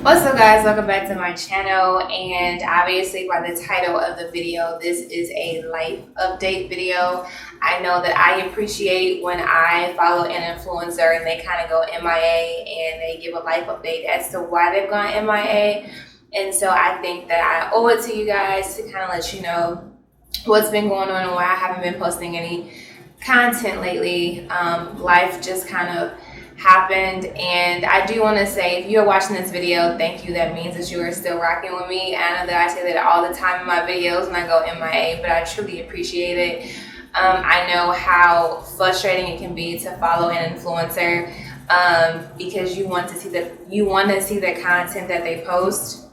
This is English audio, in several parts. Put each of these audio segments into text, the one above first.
What's up, guys? Welcome back to my channel. And obviously by the title of the video, this is a life update video. I know that I appreciate when I follow an influencer and they kind of go MIA and they give a life update as to why they've gone MIA. And so I think that I owe it to you guys to kind of let you know what's been going on and why I haven't been posting any content lately. Life just kind of happened, and I do want to say, if you're watching this video, thank you. That means that you are still rocking with me. I know that I say that all the time in my videos when I go MIA, but I truly appreciate it. I know how frustrating it can be to follow an influencer because you want to see the content that they post,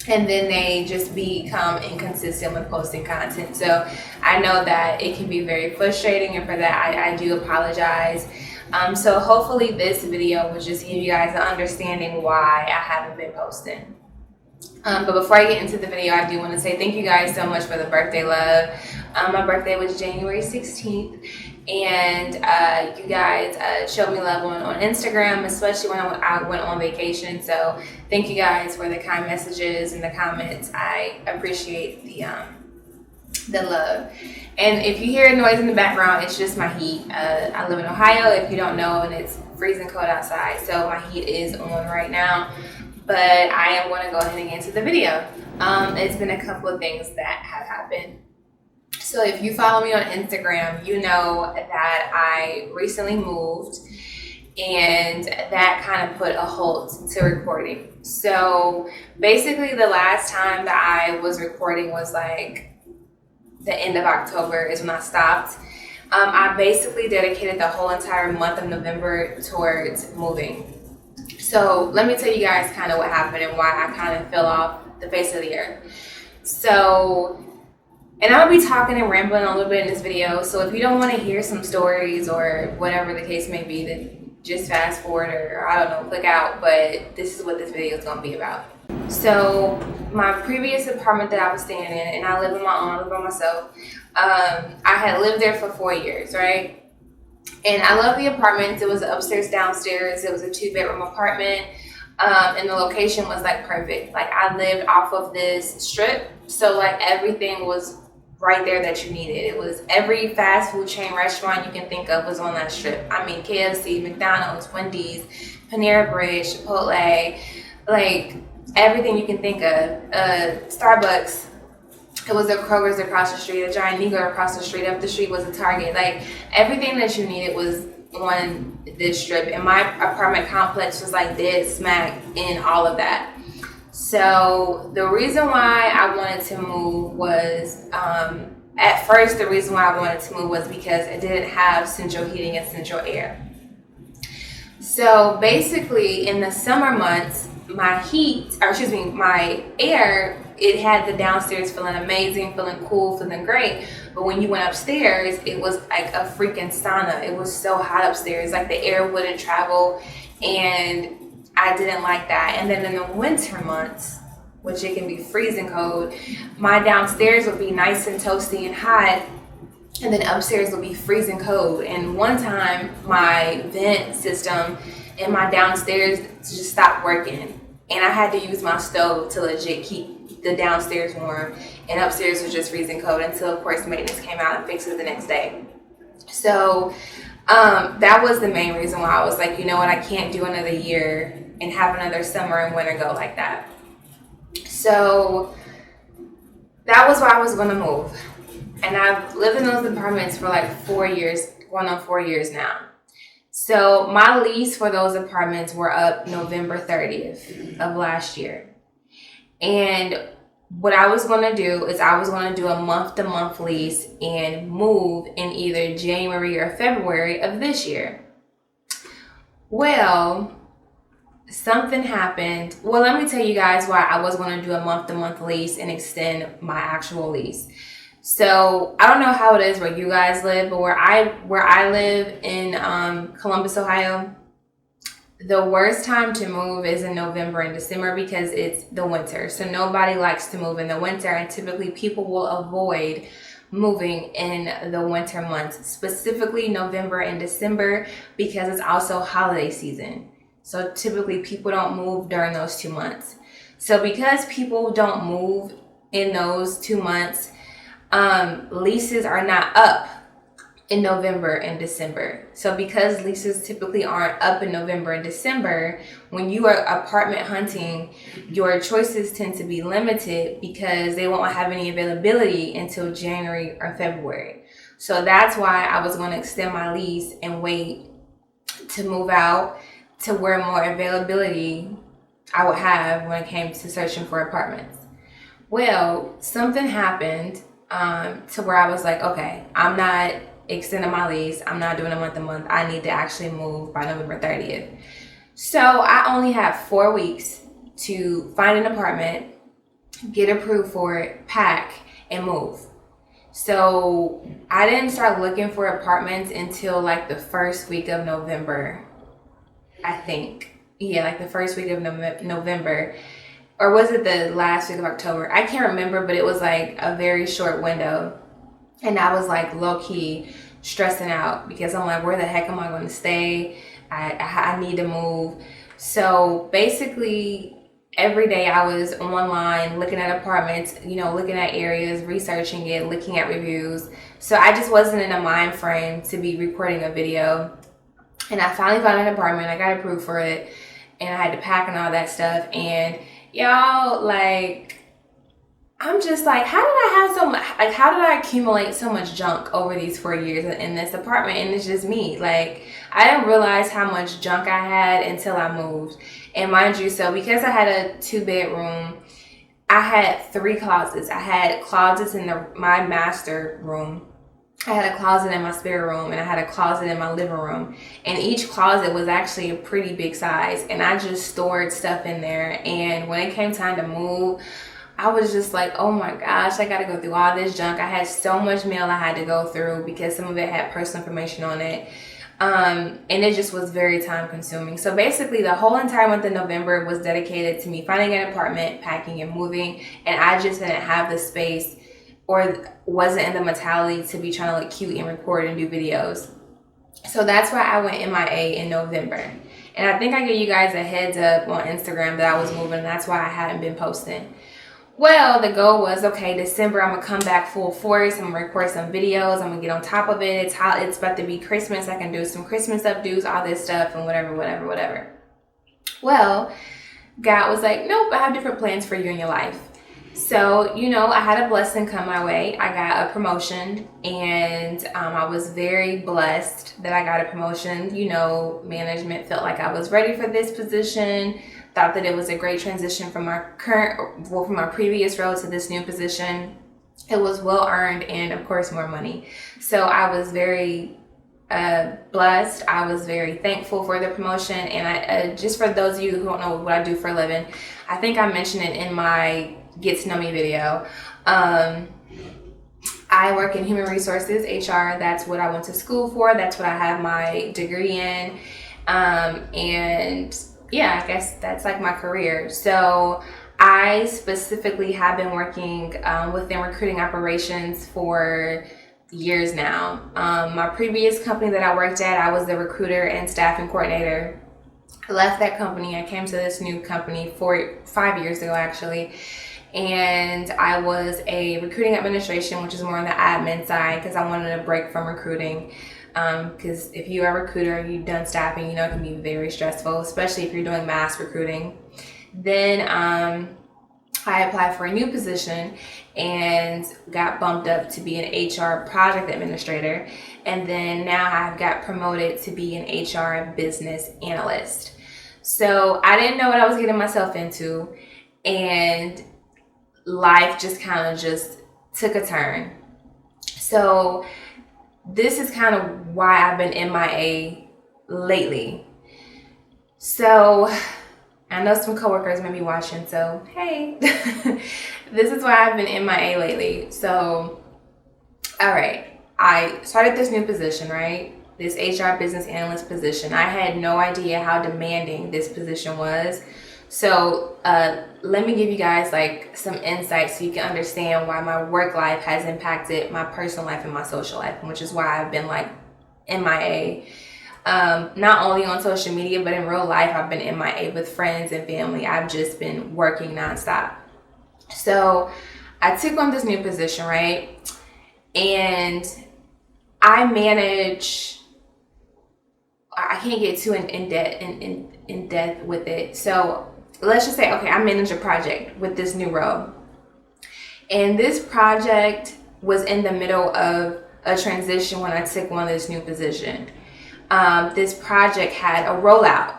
and then they just become inconsistent with posting content. So I know that it can be very frustrating, and for that I do apologize. So hopefully this video will just give you guys an understanding why I haven't been posting. But before I get into the video, I do want to say thank you guys so much for the birthday love. My birthday was January 16th, and you guys showed me love on Instagram, especially when I went on vacation. So thank you guys for the kind messages and the comments. I appreciate the love. And if you hear noise in the background, it's just my heat. I live in Ohio, if you don't know, and it's freezing cold outside, so my heat is on right now. But I am going to go ahead and get into the video. It's been a couple of things that have happened. So if you follow me on Instagram, you know that I recently moved, and that kind of put a halt to recording. So basically the last time that I was recording was like the end of October is when I stopped. I basically dedicated the whole entire month of November towards moving. So let me tell you guys kind of what happened and why I kind of fell off the face of the earth. So, and I'll be talking and rambling a little bit in this video. So if you don't want to hear some stories or whatever the case may be, then just fast forward, or I don't know, click out. But this is what this video is going to be about. So my previous apartment that I was staying in, and I live on my own, I live by myself. I had lived there for 4 years, right? And I love the apartment. It was upstairs, downstairs. It was a 2-bedroom apartment. And the location was like perfect. Like I lived off of this strip. So like everything was right there that you needed. It was every fast food chain restaurant you can think of was on that strip. I mean, KFC, McDonald's, Wendy's, Panera Bread, Chipotle, like everything you can think of. Starbucks. It was a Kroger's across the street, a Giant Eagle across the street. Up the street was a Target. Like everything that you needed was on this strip, and my apartment complex was like dead smack in all of that. So the reason why I wanted to move was, at first the reason why I wanted to move was because it didn't have central heating and central air. So basically in the summer months, my air, it had the downstairs feeling amazing, feeling cool, feeling great. But when you went upstairs, it was like a freaking sauna. It was so hot upstairs, like the air wouldn't travel, and I didn't like that. And then in the winter months, which it can be freezing cold, my downstairs would be nice and toasty and hot, and then upstairs would be freezing cold. And one time my vent system in my downstairs just stopped working, and I had to use my stove to legit keep the downstairs warm, and upstairs was just freezing cold until of course maintenance came out and fixed it the next day. So that was the main reason why I was like, you know what, I can't do another year and have another summer and winter go like that. So that was why I was going to move. And I've lived in those apartments for like 4 years, going on 4 years now. So my lease for those apartments were up November 30th of last year. And what I was going to do is I was going to do a month-to-month lease and move in either January or February of this year. Well, something happened. Well, let me tell you guys why I was going to do a month-to-month lease and extend my actual lease. So I don't know how it is where you guys live, but where I live in Columbus, Ohio, the worst time to move is in November and December because it's the winter. So nobody likes to move in the winter, and typically people will avoid moving in the winter months, specifically November and December, because it's also holiday season. So typically people don't move during those 2 months. So because people don't move in those 2 months, leases are not up in November and December. So because leases typically aren't up in November and December, when you are apartment hunting, your choices tend to be limited because they won't have any availability until January or February. So that's why I was going to extend my lease and wait to move out to where more availability I would have when it came to searching for apartments. Well, something happened to where I was like, okay, I'm not extending my lease. I'm not doing a month. I need to actually move by November 30th. So I only have 4 weeks to find an apartment, get approved for it, pack, and move. So I didn't start looking for apartments until like the first week of November, I think. Yeah, like the first week of November. Or was it the last week of October? I can't remember, but it was like a very short window. And I was like low-key stressing out because I'm like, where the heck am I going to stay? I need to move. So basically, every day I was online looking at apartments, looking at areas, researching it, looking at reviews. So I just wasn't in a mind frame to be recording a video. And I finally found an apartment. I got approved for it. And I had to pack and all that stuff. And y'all, like, I'm just like, how did I have so much, like, how did I accumulate so much junk over these 4 years in this apartment? And it's just me. Like, I didn't realize how much junk I had until I moved. And mind you, so because I had a 2-bedroom, I had 3 closets. I had closets in my master room. I had a closet in my spare room, and I had a closet in my living room. And each closet was actually a pretty big size. And I just stored stuff in there. And when it came time to move, I was just like, oh my gosh, I got to go through all this junk. I had so much mail I had to go through because some of it had personal information on it. And it just was very time consuming. So basically the whole entire month of November was dedicated to me finding an apartment, packing and moving. And I just didn't have the space or wasn't in the mentality to be trying to look cute and record and do videos. So that's why I went MIA in November. And I think I gave you guys a heads up on Instagram that I was moving, and that's why I hadn't been posting. Well, the goal was, okay, December, I'm going to come back full force. I'm going to record some videos. I'm going to get on top of it. It's about to be Christmas. I can do some Christmas updos, all this stuff, and whatever. Well, God was like, nope, I have different plans for you in your life. So, I had a blessing come my way. I got a promotion, and I was very blessed that I got a promotion. Management felt like I was ready for this position. Thought that it was a great transition from from our previous role to this new position. It was well earned and, of course, more money. So I was very blessed. I was very thankful for the promotion. And I just for those of you who don't know what I do for a living, I think I mentioned it in my Get to Know Me video. I work in human resources, HR. That's what I went to school for. That's what I have my degree in. And yeah, I guess that's like my career. So I specifically have been working within recruiting operations for years now. My previous company that I worked at, I was the recruiter and staffing coordinator. I left that company. I came to this new company 5 years ago, actually. And I was a recruiting administration, which is more on the admin side because I wanted a break from recruiting. Because if you are a recruiter, you've done staffing, it can be very stressful, especially if you're doing mass recruiting. Then I applied for a new position and got bumped up to be an HR project administrator. And then now I've got promoted to be an HR business analyst. So I didn't know what I was getting myself into, and life just kind of just took a turn. So this is kind of why I've been MIA lately. So I know some coworkers may be watching, so hey, this is why I've been MIA lately. So, all right, I started this new position, right? This HR business analyst position. I had no idea how demanding this position was. So let me give you guys like some insights so you can understand why my work life has impacted my personal life and my social life, which is why I've been like MIA. not only on social media, but in real life. I've been MIA with friends and family. I've just been working nonstop. So I took on this new position, right? And I manage, I can't get too in depth with it. So let's just say, okay, I manage a project with this new role. And this project was in the middle of a transition when I took on this new position. This project had a rollout,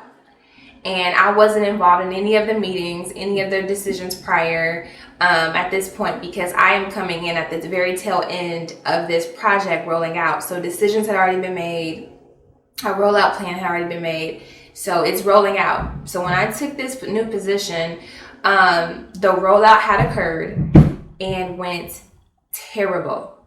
and I wasn't involved in any of the meetings, any of the decisions prior at this point, because I am coming in at the very tail end of this project rolling out. So decisions had already been made, a rollout plan had already been made, so it's rolling out. So when I took this new position, the rollout had occurred and went terrible,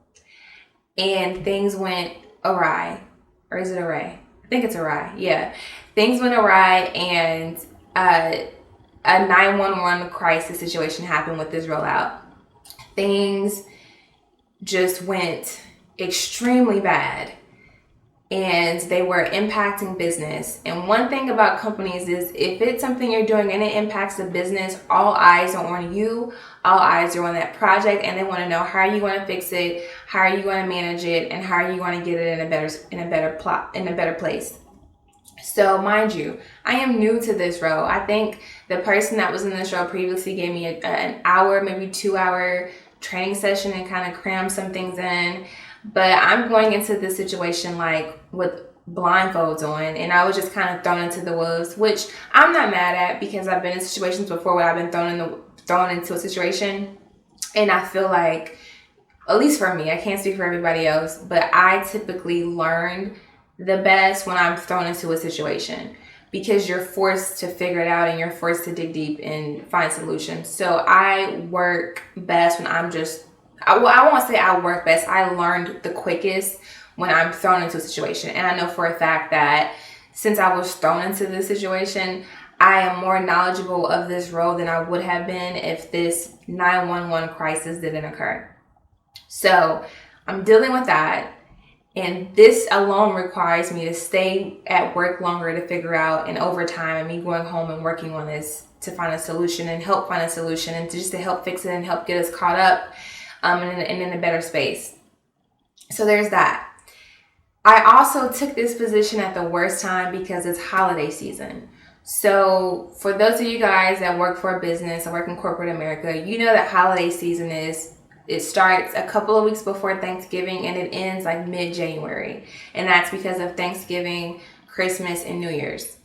and things went awry. Or is it awry? I think it's awry. Yeah, things went awry, and a 911 crisis situation happened with this rollout. Things just went extremely bad, and they were impacting business. And one thing about companies is, if it's something you're doing and it impacts the business, all eyes are on you, all eyes are on that project, and they want to know how are you going to fix it, how are you going to manage it, and how are you going to get it in a better place. So mind you, I am new to this role. I think the person that was in this role previously gave me an hour, maybe 2-hour training session and kind of crammed some things in. But I'm going into this situation like with blindfolds on, and I was just kind of thrown into the wolves, which I'm not mad at, because I've been in situations before where I've been thrown into a situation, and I feel like, at least for me, I can't speak for everybody else, but I typically learn the best when I'm thrown into a situation, because you're forced to figure it out and you're forced to dig deep and find solutions. So I work best when I'm just, I won't say I work best, I learned the quickest when I'm thrown into a situation. And I know for a fact that since I was thrown into this situation, I am more knowledgeable of this role than I would have been if this 911 crisis didn't occur. So I'm dealing with that. And this alone requires me to stay at work longer to figure out, and overtime, and me going home and working on this to find a solution and help find a solution, and just to help fix it and help get us caught up and in a better space. So there's that. I also took this position at the worst time because it's holiday season. So for those of you guys that work for a business or work in corporate America, you know that holiday season it starts a couple of weeks before Thanksgiving and it ends like mid-January. And that's because of Thanksgiving, Christmas, and New Year's.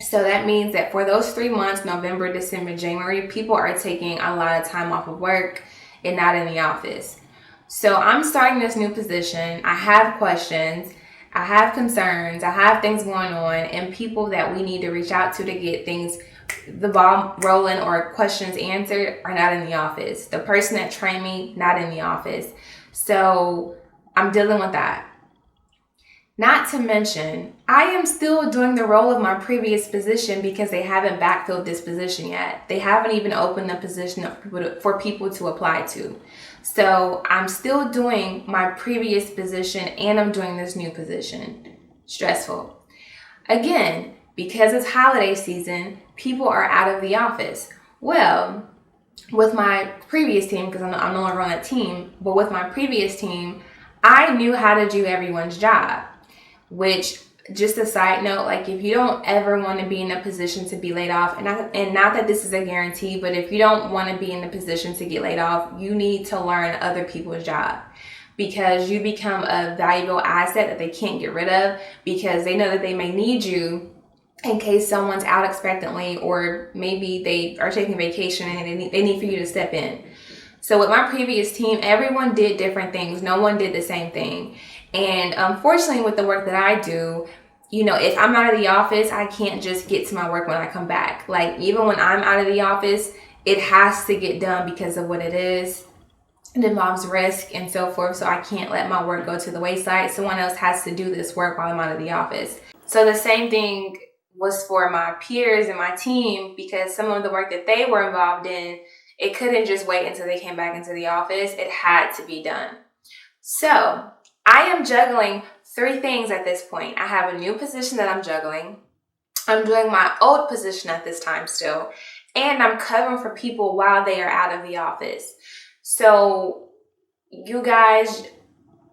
So that means that for those 3 months, November, December, January, people are taking a lot of time off of work and not in the office. So I'm starting this new position. I have questions, I have concerns, I have things going on, and people that we need to reach out to get things, the ball rolling or questions answered, are not in the office. The person that trained me, not in the office. So I'm dealing with that. Not to mention, I am still doing the role of my previous position because they haven't backfilled this position yet. They haven't even opened the position for people to apply to. So I'm still doing my previous position and I'm doing this new position. Stressful. Again, because it's holiday season, people are out of the office. Well, with my previous team, because I'm no longer on that team, but with my previous team, I knew how to do everyone's job. Which, just a side note, like if you don't ever want to be in a position to be laid off, and not that this is a guarantee, but if you don't want to be in a position to get laid off, you need to learn other people's job, because you become a valuable asset that they can't get rid of, because they know that they may need you in case someone's out expectantly, or maybe they are taking vacation and they need for you to step in. So with my previous team, everyone did different things. No one did the same thing. And unfortunately, with the work that I do, if I'm out of the office, I can't just get to my work when I come back. Like, even when I'm out of the office, it has to get done because of what it is. It involves risk and so forth. So I can't let my work go to the wayside. Someone else has to do this work while I'm out of the office. So the same thing was for my peers and my team, because some of the work that they were involved in, it couldn't just wait until they came back into the office. It had to be done. So I am juggling three things at this point. I have a new position that I'm juggling. I'm doing my old position at this time still, and I'm covering for people while they are out of the office. So you guys,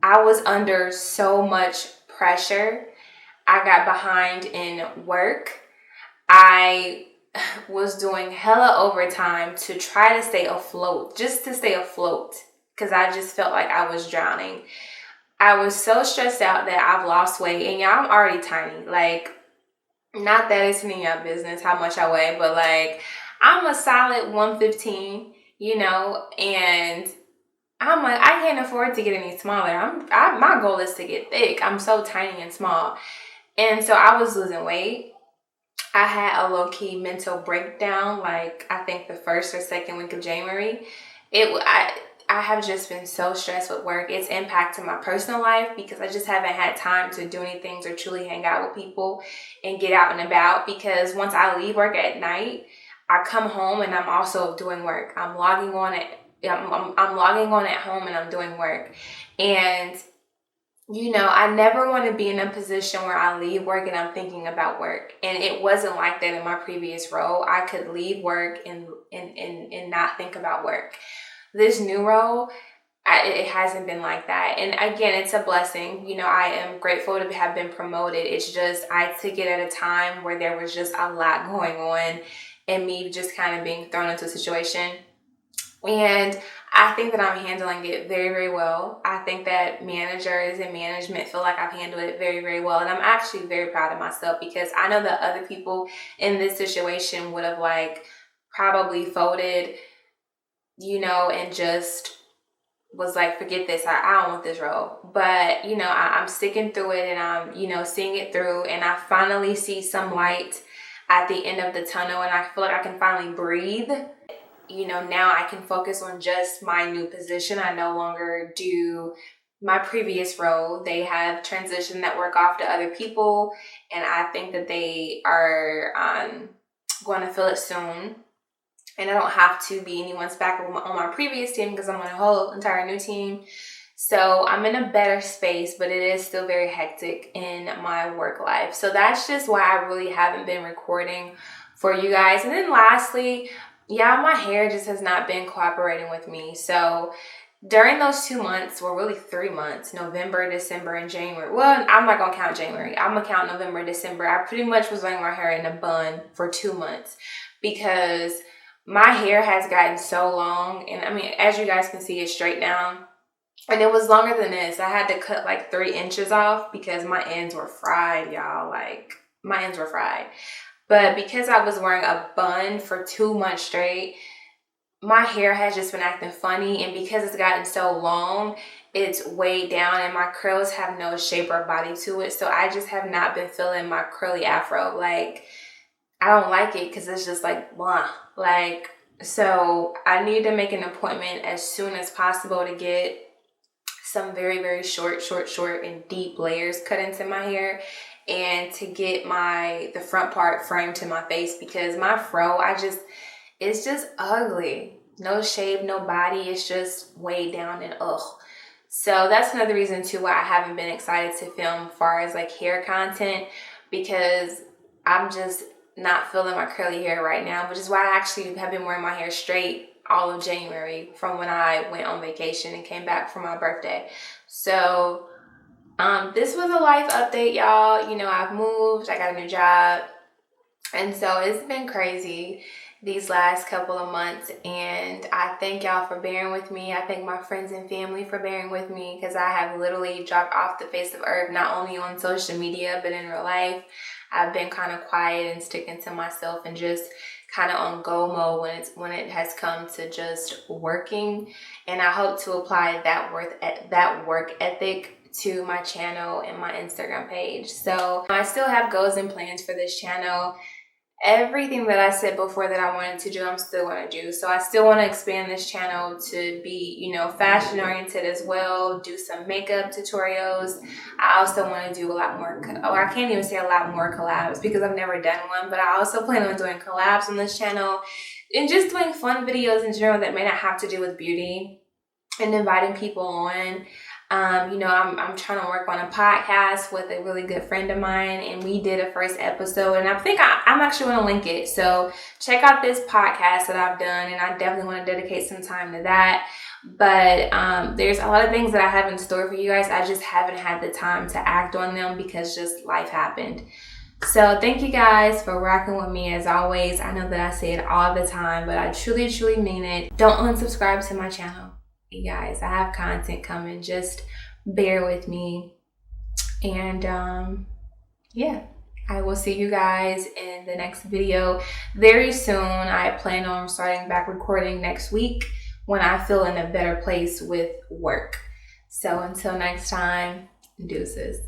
I was under so much pressure. I got behind in work. I was doing hella overtime to try to stay afloat, just to stay afloat, because I just felt like I was drowning. I was so stressed out that I've lost weight, and yeah, I'm already tiny. Like, not that it's any of your business how much I weigh, but like, I'm a solid 115, and I'm like, I can't afford to get any smaller. My goal is to get thick. I'm so tiny and small. And so I was losing weight. I had a low-key mental breakdown, like I think the first or second week of January. I have just been so stressed with work. It's impacted my personal life because I just haven't had time to do any things or truly hang out with people and get out and about, because once I leave work at night, I come home and I'm also doing work. I'm logging on at home and I'm doing work. And I never want to be in a position where I leave work and I'm thinking about work. And it wasn't like that in my previous role. I could leave work and not think about work. This new role, it hasn't been like that. And again, it's a blessing. I am grateful to have been promoted. It's just, I took it at a time where there was just a lot going on and me just kind of being thrown into a situation. And I think that I'm handling it very, very well. I think that managers and management feel like I've handled it very, very well. And I'm actually very proud of myself, because I know that other people in this situation would have probably folded, and just was like, forget this. I don't want this role. But, I'm sticking through it, and I'm, seeing it through, and I finally see some light at the end of the tunnel, and I feel like I can finally breathe. Now I can focus on just my new position. I no longer do my previous role. They have transitioned that work off to other people, and I think that they are going to fill it soon. And I don't have to be anyone's backup on my previous team, because I'm on a whole entire new team. So I'm in a better space, but it is still very hectic in my work life. So that's just why I really haven't been recording for you guys. And then lastly, my hair just has not been cooperating with me. So during those 2 months, well, really 3 months, November, December, and January. Well, I'm not going to count January. I'm going to count November, December. I pretty much was wearing my hair in a bun for 2 months, because my hair has gotten so long. And I mean, as you guys can see, it's straight down. And it was longer than this. I had to cut 3 inches off because my ends were fried, y'all. My ends were fried. But because I was wearing a bun for 2 months straight, my hair has just been acting funny. And because it's gotten so long, it's weighed down, and my curls have no shape or body to it. So I just have not been feeling my curly afro. I don't like it, because it's just blah. So I need to make an appointment as soon as possible to get some very, very short and deep layers cut into my hair, and to get the front part framed to my face, because my fro, it's just ugly. No shape, no body. It's just weighed down and ugh. So that's another reason too why I haven't been excited to film as far as hair content, because I'm just not feeling my curly hair right now, which is why I actually have been wearing my hair straight all of January from when I went on vacation and came back for my birthday. So this was a life update, y'all. I've moved, I got a new job, and so it's been crazy these last couple of months, and I thank y'all for bearing with me. I thank my friends and family for bearing with me, because I have literally dropped off the face of earth, not only on social media but in real life. I've been kind of quiet and sticking to myself and just kind of on go mode when it has come to just working. And I hope to apply that work ethic to my channel and my Instagram page. So I still have goals and plans for this channel. Everything that I said before that I wanted to do, I'm still going to do. So I still want to expand this channel to be, fashion oriented as well, do some makeup tutorials. I also want to do a lot more, I can't even say a lot more collabs because I've never done one, but I also plan on doing collabs on this channel and just doing fun videos in general that may not have to do with beauty, and inviting people on. I'm trying to work on a podcast with a really good friend of mine, and we did a first episode, and I think I'm actually going to link it. So check out this podcast that I've done, and I definitely want to dedicate some time to that. But there's a lot of things that I have in store for you guys. I just haven't had the time to act on them because just life happened. So thank you guys for rocking with me as always. I know that I say it all the time, but I truly, truly mean it. Don't unsubscribe to my channel. You guys, I have content coming. Just bear with me. And yeah, I will see you guys in the next video very soon. I plan on starting back recording next week when I feel in a better place with work. So until next time, deuces.